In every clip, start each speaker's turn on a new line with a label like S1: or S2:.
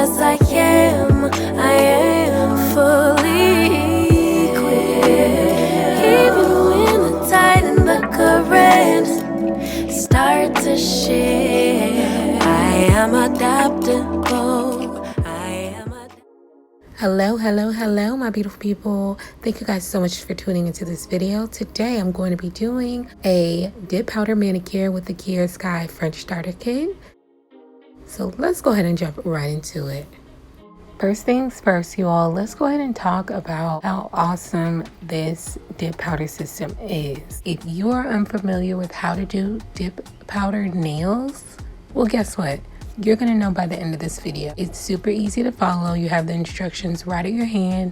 S1: 'cause I am fully equipped. Even when the tide and the current start to shift, I am adaptable.
S2: Hello, my beautiful people. Thank you guys so much for tuning into this video. Today, I'm going to be doing a dip powder manicure with the Kiara Sky French Starter Kit. So let's go ahead and jump right into it. First things first, you all, let's go ahead and talk about how awesome this dip powder system is. If you are unfamiliar with how to do dip powder nails, well, guess what? You're gonna know by the end of this video. It's super easy to follow. You have the instructions right at your hand.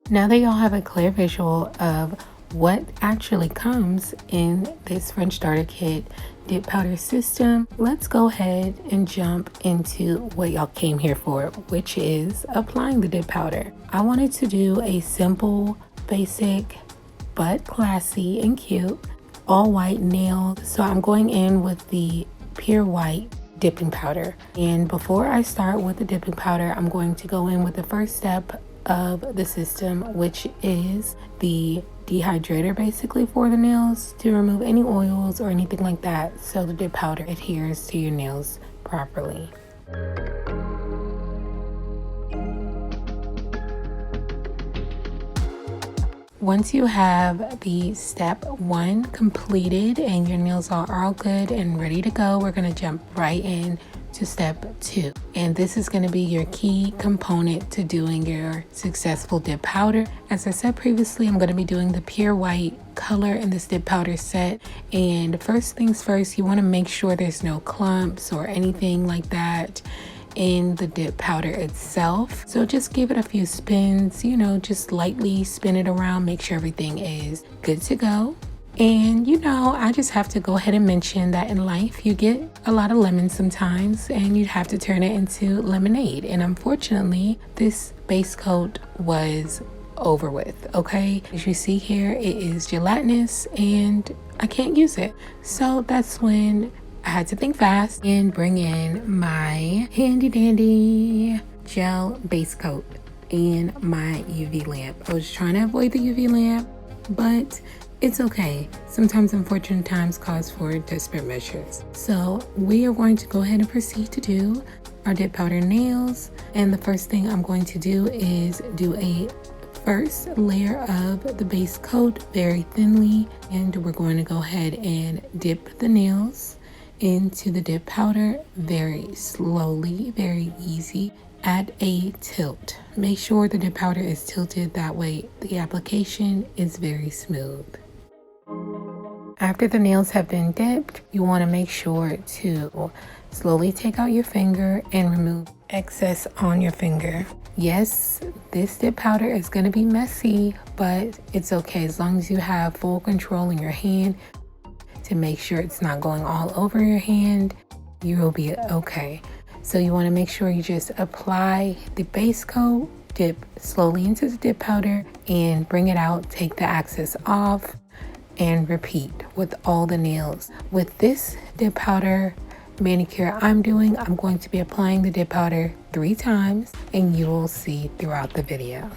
S2: Now that y'all have a clear visual of what actually comes in this French Starter Kit dip powder system, let's go ahead and jump into what y'all came here for, which is applying the dip powder. I wanted to do a simple, basic, but classy and cute all white nail. So I'm going in with the pure white dipping powder. And before I start with the dipping powder, I'm going to go in with the first step of the system, which is the dehydrator, basically for the nails, to remove any oils or anything like that, so the dip powder adheres to your nails properly. Once you have the step 1 completed and your nails are all good and ready to go, we're going to jump right in to step 2. And this is going to be your key component to doing your successful dip powder. As I said previously, I'm going to be doing the pure white color in this dip powder set. And first things first, you want to make sure there's no clumps or anything like that in the dip powder itself. So just give it a few spins, just lightly spin it around, make sure everything is good to go. And I just have to go ahead and mention that in life you get a lot of lemons sometimes and you have to turn it into lemonade. And unfortunately, this base coat was over with, okay? As you see here, it is gelatinous and I can't use it. So that's when I had to think fast and bring in my handy dandy gel base coat and my UV lamp. I was trying to avoid the UV lamp, but it's okay. Sometimes unfortunate times cause for desperate measures. So we are going to go ahead and proceed to do our dip powder nails. And the first thing I'm going to do is do a first layer of the base coat very thinly. And we're going to go ahead and dip the nails into the dip powder very slowly, very easy, at a tilt. Make sure the dip powder is tilted, that way the application is very smooth. After the nails have been dipped, you want to make sure to slowly take out your finger and remove excess on your finger. Yes, this dip powder is going to be messy, but it's okay as long as you have full control in your hand to make sure it's not going all over your hand. You will be okay. So you want to make sure you just apply the base coat, dip slowly into the dip powder and bring it out, take the excess off, and repeat with all the nails. With this dip powder manicure I'm going to be applying the dip powder 3 times and you will see throughout the video.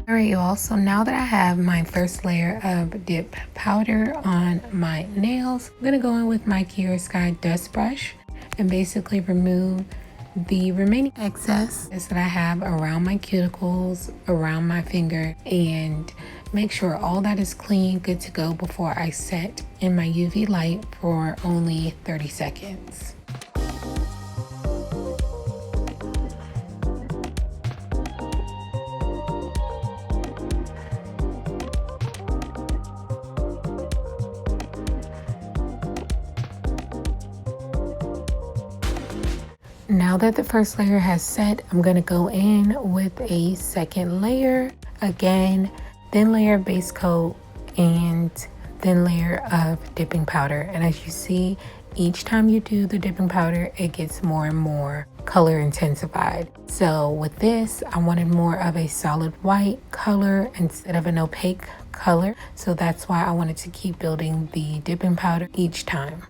S2: Alright y'all, so now that I have my first layer of dip powder on my nails, I'm going to go in with my Kiara Sky dust brush and basically remove the remaining excess that I have around my cuticles, around my finger, and make sure all that is clean, good to go before I set in my UV light for only 30 seconds. Now that the first layer has set, I'm going to go in with a second layer. Again, thin layer of base coat and thin layer of dipping powder. And as you see, each time you do the dipping powder, it gets more and more color intensified. So with this, I wanted more of a solid white color instead of an opaque color. So that's why I wanted to keep building the dipping powder each time.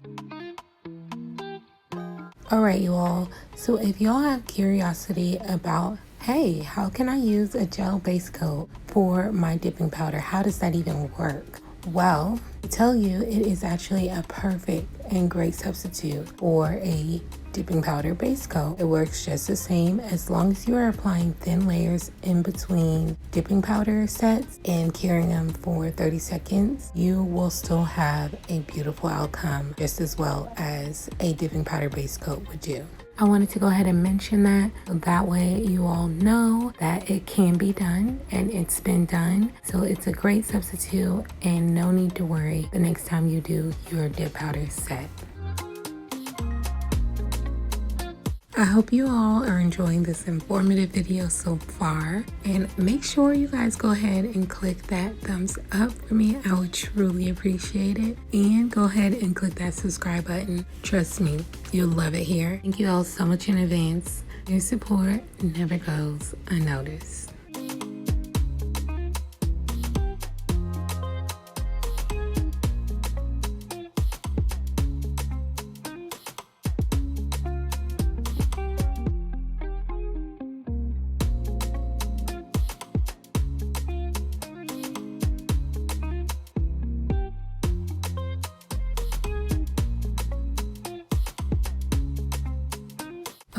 S2: Alright you all, so if y'all have curiosity about, hey, how can I use a gel base coat for my dipping powder? How does that even work? Well, to tell you, it is actually a perfect and great substitute for a dipping powder base coat. It works just the same as long as you are applying thin layers in between dipping powder sets and curing them for 30 seconds. You will still have a beautiful outcome just as well as a dipping powder base coat would do. I wanted to go ahead and mention that so that way you all know that it can be done and it's been done. So it's a great substitute and no need to worry the next time you do your dip powder set. I hope you all are enjoying this informative video so far, and make sure you guys go ahead and click that thumbs up for me. I would truly appreciate it, and go ahead and click that subscribe button. Trust me, you'll love it here. Thank you all so much in advance. Your support never goes unnoticed.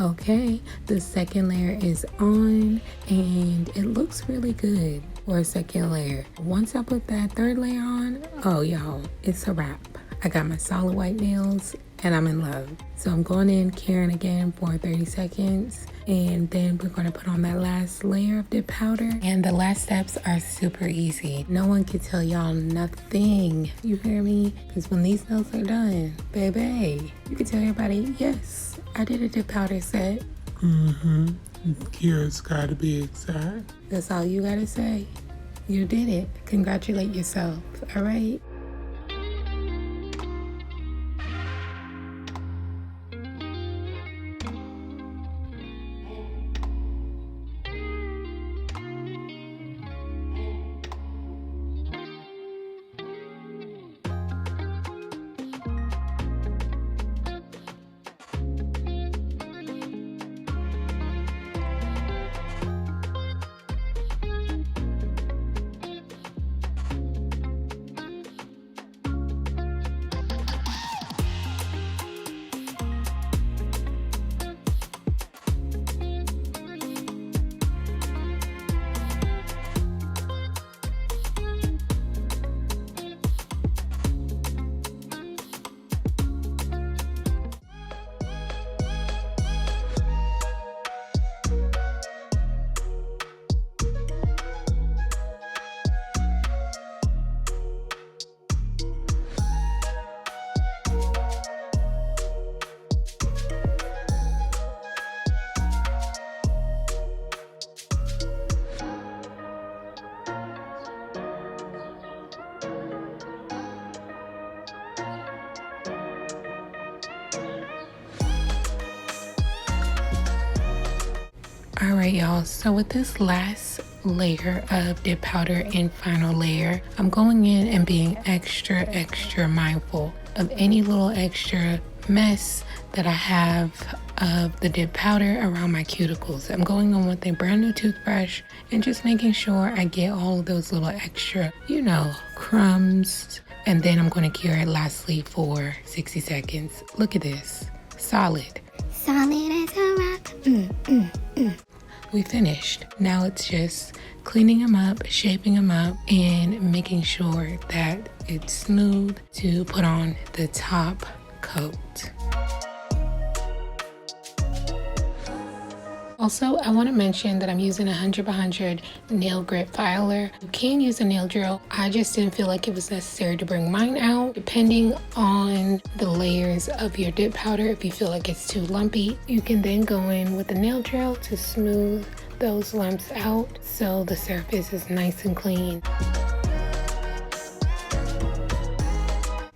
S2: Okay, the second layer is on and it looks really good for a second layer. Once I put that third layer on, oh y'all, it's a wrap. I got my solid white nails and I'm in love. So I'm going in, curing again for 30 seconds. And then we're going to put on that last layer of dip powder. And the last steps are super easy. No one can tell y'all nothing. You hear me? Because when these nails are done, baby, you can tell everybody, yes, I did a dip powder set.
S3: Kiara's gotta be exact.
S2: That's all you gotta say. You did it. Congratulate yourself. All right? All right, y'all, so with this last layer of dip powder and final layer, I'm going in and being extra mindful of any little extra mess that I have of the dip powder around my cuticles. I'm going on with a brand new toothbrush and just making sure I get all of those little extra, crumbs. And then I'm going to cure it lastly for 60 seconds. Look at this. Solid.
S4: Solid as a rock.
S2: We finished. Now it's just cleaning them up, shaping them up, and making sure that it's smooth to put on the top coat. Also, I want to mention that I'm using a 100x100 nail grit filer. You can use a nail drill. I just didn't feel like it was necessary to bring mine out. Depending on the layers of your dip powder, if you feel like it's too lumpy, you can then go in with a nail drill to smooth those lumps out so the surface is nice and clean.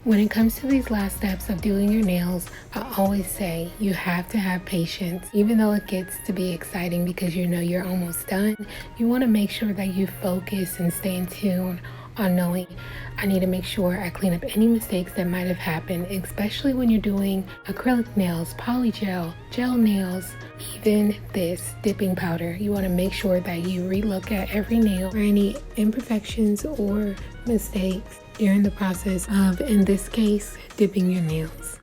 S2: When it comes to these last steps of doing your nails, I always say you have to have patience. Even though it gets to be exciting because you know you're almost done, you want to make sure that you focus and stay in tune on knowing I need to make sure I clean up any mistakes that might have happened, especially when you're doing acrylic nails, polygel, gel nails, even this dipping powder. You want to make sure that you relook at every nail for any imperfections or mistakes during the process of, in this case, dipping your nails.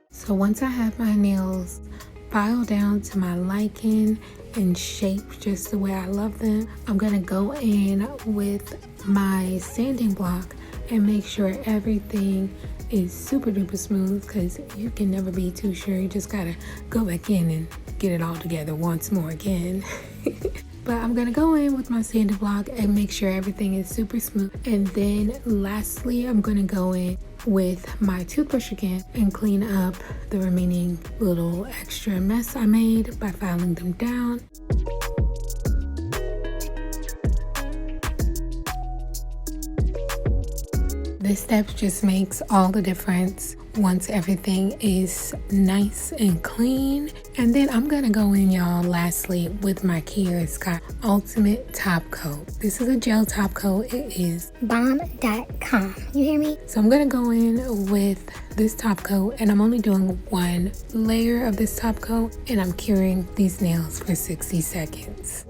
S2: So once I have my nails filed down to my liking and shaped just the way I love them, I'm gonna go in with my sanding block and make sure everything is super duper smooth, because you can never be too sure. You just gotta go back in and get it all together once more again. But I'm gonna go in with my sanding block and make sure everything is super smooth. And then lastly, I'm gonna go in with my toothbrush again and clean up the remaining little extra mess I made by filing them down. This step just makes all the difference once everything is nice and clean. And then I'm gonna go in, y'all, lastly with my Kiara Ultimate Top Coat. This is a gel top coat. It is
S4: Bomb.com. You hear me?
S2: So I'm gonna go in with this top coat, and I'm only doing one layer of this top coat, and I'm curing these nails for 60 seconds.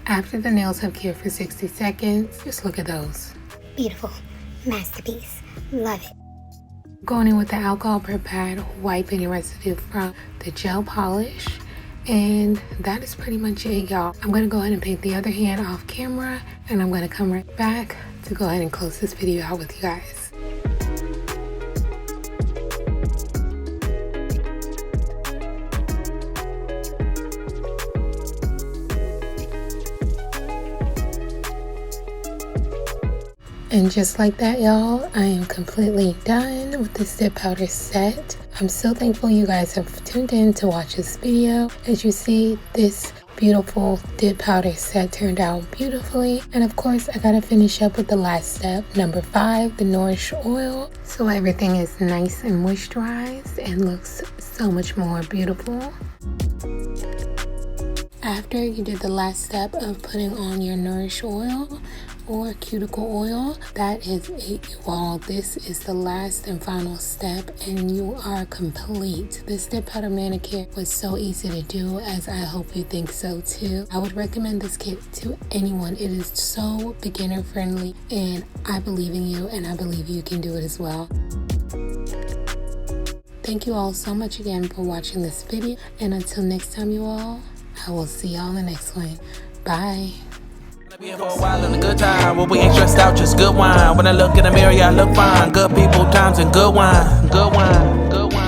S2: After the nails have cured for 60 seconds, just look at those.
S4: Beautiful. Masterpiece. Love it.
S2: Going in with the alcohol per pad, wipe any residue from the gel polish. And that is pretty much it, y'all. I'm going to go ahead and paint the other hand off camera, and I'm going to come right back to go ahead and close this video out with you guys. And just like that, y'all, I am completely done with this dip powder set. I'm so thankful you guys have tuned in to watch this video. As you see, this beautiful dip powder set turned out beautifully. And of course, I gotta finish up with the last step, number 5, the Nourish Oil. So everything is nice and moisturized and looks so much more beautiful. After you did the last step of putting on your Nourish Oil or cuticle oil, that is it, you all. This is the last and final step and you are complete. This dip powder manicure was so easy to do, as I hope you think so too. I would recommend this kit to anyone. It is so beginner friendly and I believe in you and I believe you can do it as well. Thank you all so much again for watching this video, and until next time you all, I will see y'all in the next one. Bye.
S5: Be here for a while and a good time. When we ain't stressed out, just good wine. When I look in the mirror, yeah, I look fine. Good people, times, and good wine. Good wine. Good wine.